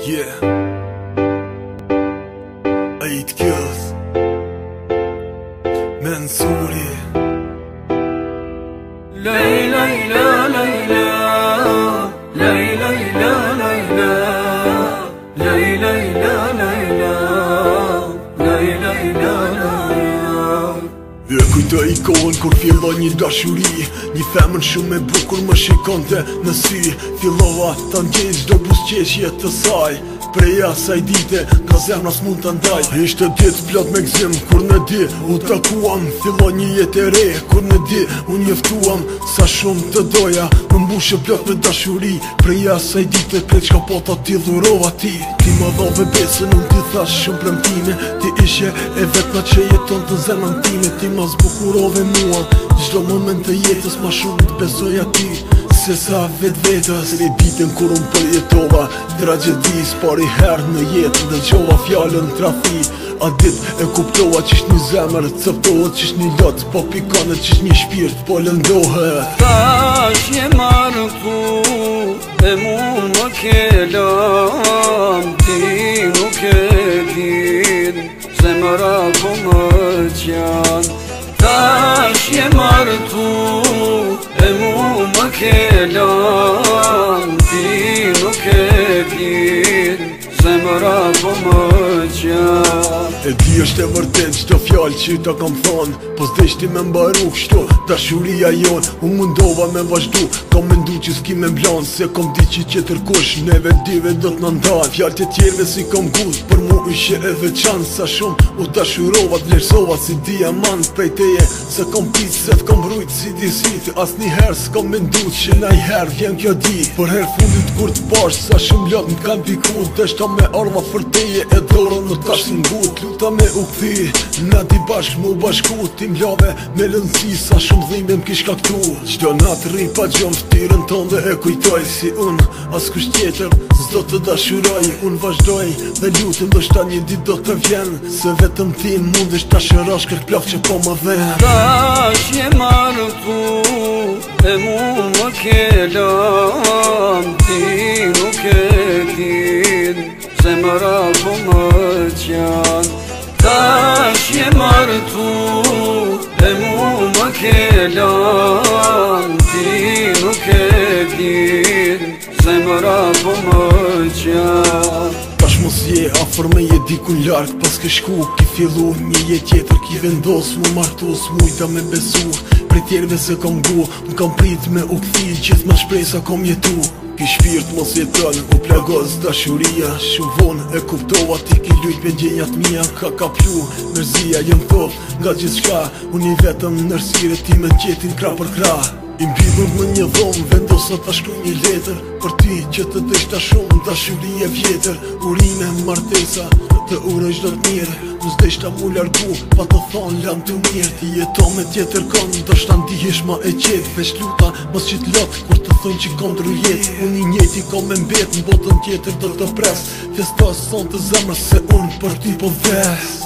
Yeah. Ait Kills Mensuri. Lay lay la lay la, lay lay la lay la, lay lay la lay la, lay lay la lay la. E kujtoj kohën kur filloj një dashuri, një femën shumë e bukur më shikonte në sy. Fillova ta ndjej çdo buzëqeshje të saj, prej asaj dite nga zemra s'mund ta ndaj. Ishte ditë plot me gzim, kur në di u takuam, filloi një jetë e re. Kur në di u njoftuam, sa shumë të doja, më mbushë plot me dashuri. Prej asaj dite krejt çka po ta ti dhurova ti. Ti më dhove besën, unë ti thash shumë premtime. Ti ishe e vetma që jeton të zemrën time. Ti ma zbukurove mua, çdo moment të jetës ma shumë të besoja ti. Se sa vetës, e ditën kur unë përjetova tragedis, pari herë në jetë ndëgjova fjallën trafi. A dit e kuptova q'ish një zemër, cëptohet q'ish një lot, po pikone q'ish një shpirt, po lëndohet. Tash je marku, e mu më kelam, ti nuk e din, zemëra po më qanë. Tash je marku, e mu më kelam, ti nuk e din, zemëra po më qanë. E di është e vërtet qdo fjallë që ta kam thonë, po s'deshti me mbaru kështu dashuria jonë. Unë mundova me vazhdu, kam mendu që s'ki me mblanë, se kom di që qëtër kush neve dive do t'na ndanë. Fjallë të tjerve si kom gust, për mu ishe e veçanë, sa shumë u dashurova, t'vlerësova si diamant. Prej teje se kom pit, se t'kom brujt si disit, as një herë s'kom mendu që na i herë vjen kjo di. Për herë fundit kur t'pash, sa shumë lot m'kan piku, deshta me ardha për teje e dorën në tash n'gut. Luta me u këthi, na di bashk mu bashku, ti m'lave me lëndësi, sa shumë dhime m'kish ka këtu. Qdo natë ri pa gjom ftyrën ton dhe e kujtoj, si unë as kush tjetër s'do të dashuroj. Unë vazhdoj dhe lutem do shta një dit do të vjen, se vetëm ti mundesh ta shërosh kërk plaf që po më ven. Tash je marku, e mu më kelam, ti nuk e din, zemëra po më qanë. Tash je marku, e mu më kelam, ti nuk e din, zemëra po më qanë. Tash mos je afer me je dikun lark, pas ke shku ki fillu një jet tjetër, ki vendos mu martus, mujta me besu. Prej tjerve se kom gu, më kam prit me u këthi, gjithë ma shpresa kom jetu. Ki shpirt mos jeton, u plagos dashuria, shumë vonë e kuptova, ti ki lujt me ndjenjat mija. Ka kaplu, mërzia jem thof, nga gjithë shka, unë i vetëm nërsire, ti me qetin kra për kra. I mbidhur në një dhomë, vendosa ta shkruj një letër, për ti që të deshta shumë, dashuri e vjetër. Urime, martesa, të uroj çdo të mirë, nuk s'deshta mu largu, pa të thonë lam të mirë. Ti jeto me tjetër kënd, do shta ndihesh ma e qetë, veç luta mos qit lot, kur të thonë që kom drujet. Unë i njeti kom me mbet, në botën tjetër do të pres, festos son të zemrës, se unë për ti po ves.